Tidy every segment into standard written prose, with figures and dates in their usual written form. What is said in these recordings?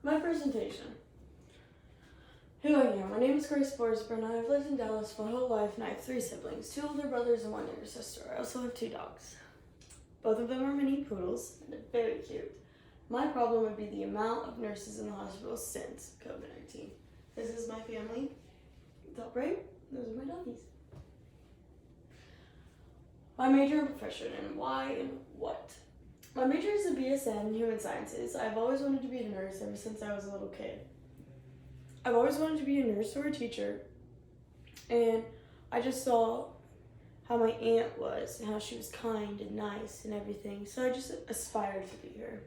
My presentation. Who I am. My name is Grace Borsburn. I have lived in Dallas my whole life and I have 3 siblings, 2 older brothers and 1 younger sister. I also have 2 dogs. Both of them are mini poodles and they're very cute. My problem would be the amount of nurses in the hospital since COVID-19. This is my family. Top right, those are my doggies. My major and profession and why and what. My major is a BSN in Human Sciences. I've always wanted to be a nurse ever since I was a little kid. I've always wanted to be a nurse or a teacher, and I just saw how my aunt was and how she was kind and nice and everything, so I just aspired to be her.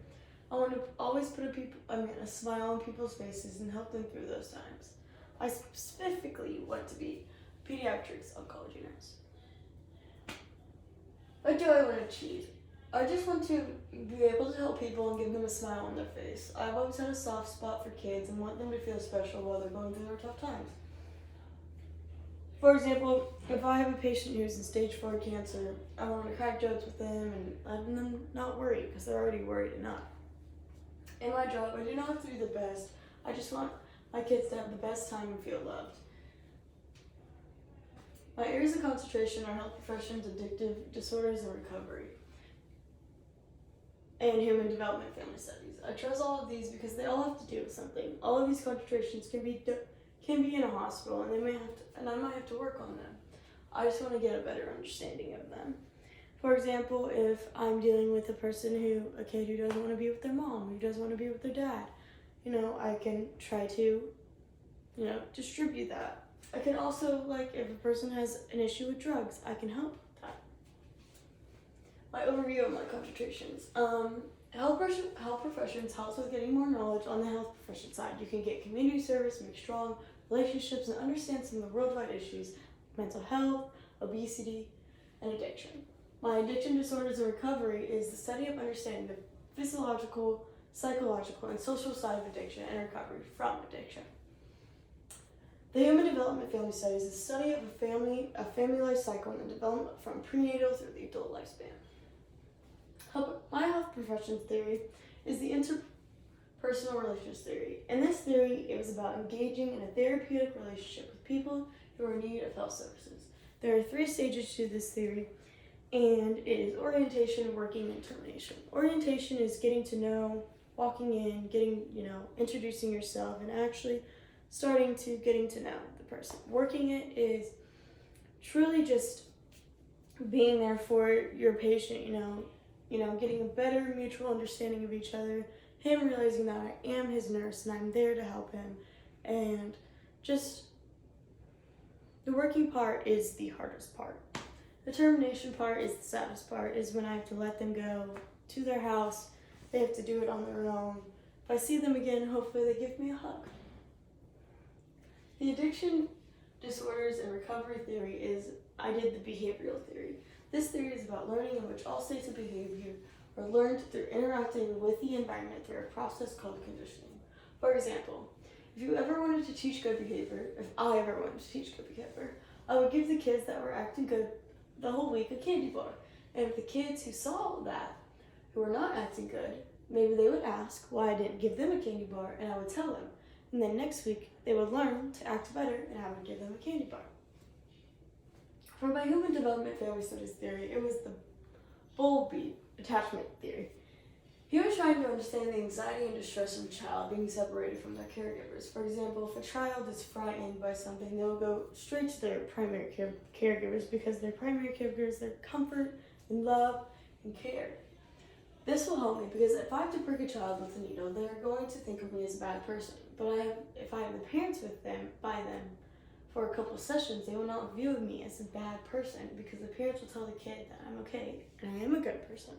I want to always put a smile on people's faces and help them through those times. I specifically want to be a pediatrics oncology nurse. What do I want to achieve? I just want to be able to help people and give them a smile on their face. I've always had a soft spot for kids and want them to feel special while they're going through their tough times. For example, if I have a patient who's in stage 4 cancer, I want to crack jokes with them and let them not worry because they're already worried enough. In my job, I do not have to do the best. I just want my kids to have the best time and feel loved. My areas of concentration are health professions, addictive disorders, and recovery, and human development family studies. I chose all of these because they all have to do with something. All of these concentrations can be in a hospital, and I might have to work on them. I just want to get a better understanding of them. For example, if I'm dealing with a kid who doesn't want to be with their mom, who doesn't want to be with their dad, I can try to, distribute that. I can also, if a person has an issue with drugs, I can help with that. My overview of my concentrations. Health professions helps with getting more knowledge on the health profession side. You can get community service, make strong relationships, and understand some of the worldwide issues, mental health, obesity, and addiction. My addiction disorders and recovery is the study of understanding the physiological, psychological, and social side of addiction and recovery from addiction. The Human Development Family Studies is the study of a family life cycle and the development from prenatal through the adult lifespan. My health professions theory is the interpersonal relationships theory. In this theory, it was about engaging in a therapeutic relationship with people who are in need of health services. There are 3 stages to this theory, and it is orientation, working, and termination. Orientation is getting to know, walking in, introducing yourself, and actually getting to know the person. Working it is truly just being there for your patient, getting a better mutual understanding of each other, him realizing that I am his nurse and I'm there to help him, and just the working part is the hardest part. The termination part is the saddest part, is when I have to let them go to their house. They have to do it on their own. If I see them again, hopefully they give me a hug. The addiction disorders and recovery theory I did the behavioral theory. This theory is about learning in which all states of behavior are learned through interacting with the environment through a process called conditioning. For example, if I ever wanted to teach good behavior, I would give the kids that were acting good the whole week a candy bar. And if the kids who saw that, who were not acting good, maybe they would ask why I didn't give them a candy bar, and I would tell them. And then next week, they would learn to act better, and I would give them a candy bar. For my human development family studies theory, it was the Bowlby attachment theory. He was trying to understand the anxiety and distress of a child being separated from their caregivers. For example, if a child is frightened by something, they will go straight to their primary caregivers because their primary caregivers, their comfort and love and care. This will help me because if I have to prick a child with a needle, they're going to think of me as a bad person. But if I have the parents by them for a couple sessions, they will not view me as a bad person because the parents will tell the kid that I'm okay and I am a good person.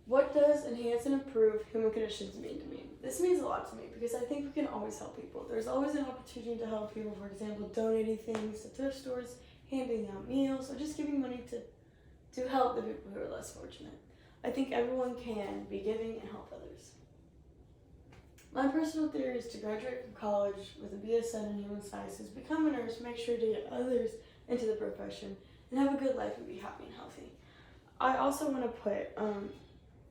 What does enhance and improve human conditions mean to me? This means a lot to me because I think we can always help people. There's always an opportunity to help people, for example, donating things to thrift stores, handing out meals, or just giving money to help the people who are less fortunate. I think everyone can be giving and help others. My personal theory is to graduate from college with a BSN in Human Sciences, become a nurse, make sure to get others into the profession, and have a good life and be happy and healthy. I also want to put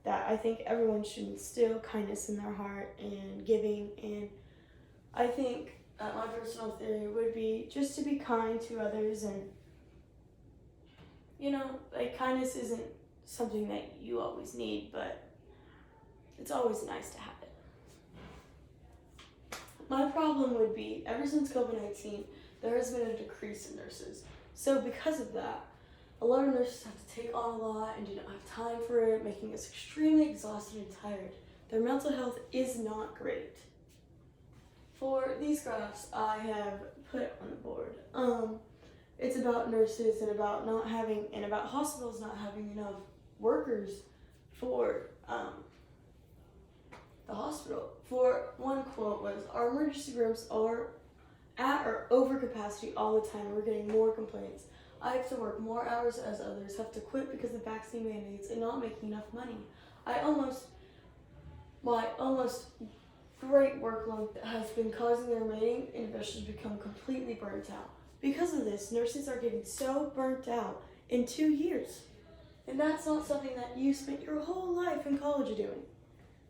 that I think everyone should instill kindness in their heart and giving. And I think my personal theory would be just to be kind to others. And like, kindness isn't something that you always need, but it's always nice to have it. My problem would be, ever since COVID-19, there has been a decrease in nurses. So because of that, a lot of nurses have to take on a lot and do not have time for it, making us extremely exhausted and tired. Their mental health is not great. For these graphs I have put on the board, it's about nurses and about about hospitals not having enough workers for the hospital. For one quote was, "Our emergency rooms are at or over capacity all the time. We're getting more complaints. I have to work more hours as others have to quit because of vaccine mandates and not making enough money. My almost great workload has been causing the remaining individuals to become completely burnt out. Because of this, nurses are getting so burnt out in 2 years. And that's not something that you spent your whole life in college doing.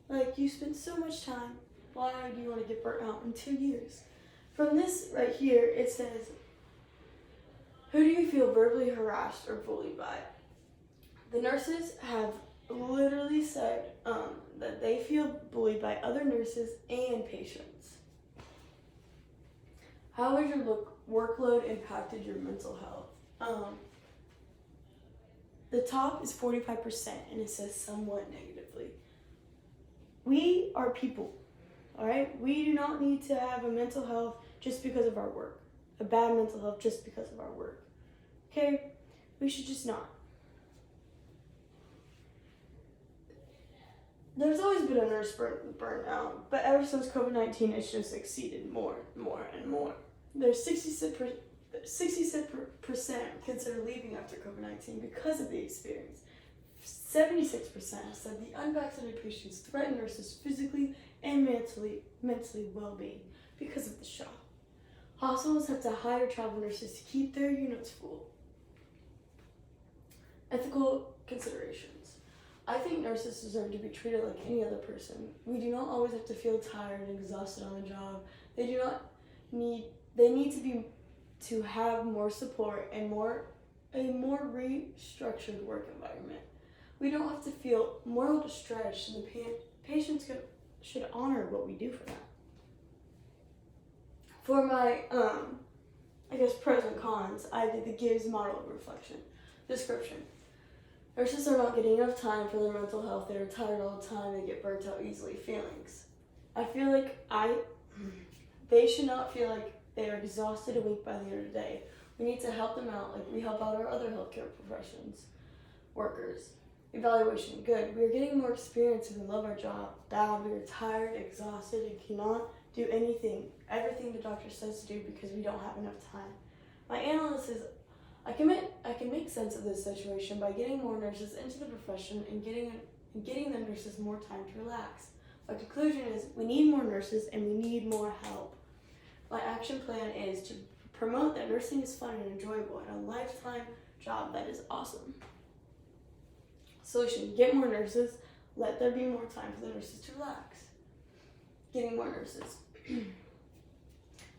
Like, you spent so much time. Why do you want to get burnt out in 2 years?" From this right here, it says, "Who do you feel verbally harassed or bullied by?" The nurses have literally said that they feel bullied by other nurses and patients. How has your workload impacted your mental health? The top is 45%, and it says somewhat negatively. We are people, all right? We do not need to have a mental health just because of our work, a bad mental health just because of our work, okay? We should just not. There's always been a nurse burnout, but ever since COVID-19, it's just exceeded more and more. There's 66% consider leaving after COVID-19 because of the experience. 76% have said the unvaccinated patients threaten nurses physically and mentally well-being because of the shot. Hospitals have to hire travel nurses to keep their units full. Ethical considerations. I think nurses deserve to be treated like any other person. We do not always have to feel tired and exhausted on the job. They need to have more support and a more restructured work environment. We don't have to feel moral distress, and the patients should honor what we do for them. For my, pros and cons, I did the Gibbs model of reflection. Description. Nurses are not getting enough time for their mental health. They are tired all the time. They get burnt out easily. Feelings. I feel like they should not feel like they are exhausted and weak by the end of the day. We need to help them out like we help out our other healthcare workers. Evaluation. Good. We are getting more experience and we love our job. Bad. We are tired, exhausted, and cannot do everything the doctor says to do because we don't have enough time. My analysis is I can make sense of this situation by getting more nurses into the profession and getting the nurses more time to relax. My conclusion is we need more nurses and we need more help. My action plan is to promote that nursing is fun and enjoyable and a lifetime job that is awesome. Solution: get more nurses. Let there be more time for the nurses to relax. Getting more nurses.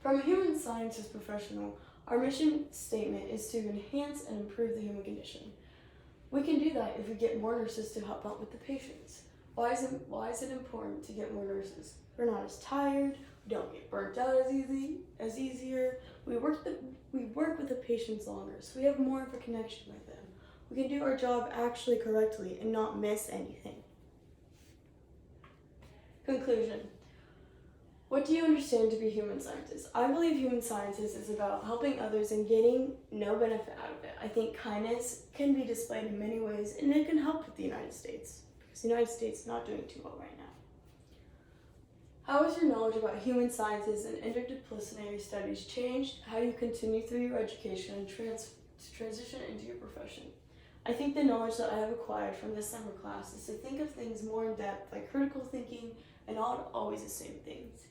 From a human scientist professional, our mission statement is to enhance and improve the human condition. We can do that if we get more nurses to help out with the patients. Why is it important to get more nurses? We're not as tired. We don't get burnt out as easier. We work with the patients longer, so we have more of a connection with them. We can do our job actually correctly and not miss anything. Conclusion. What do you understand to be human scientist? I believe human scientist is about helping others and getting no benefit out of it. I think kindness can be displayed in many ways, and it can help with the United States, because the United States is not doing too well right now. How has your knowledge about human sciences and interdisciplinary studies changed how you continue through your education and transition into your profession? I think the knowledge that I have acquired from this summer class is to think of things more in depth, like critical thinking, and not always assume things.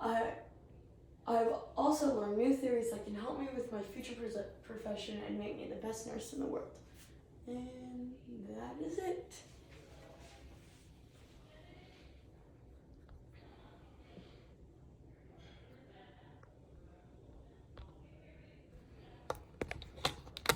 I've also learned new theories that can help me with my future profession and make me the best nurse in the world.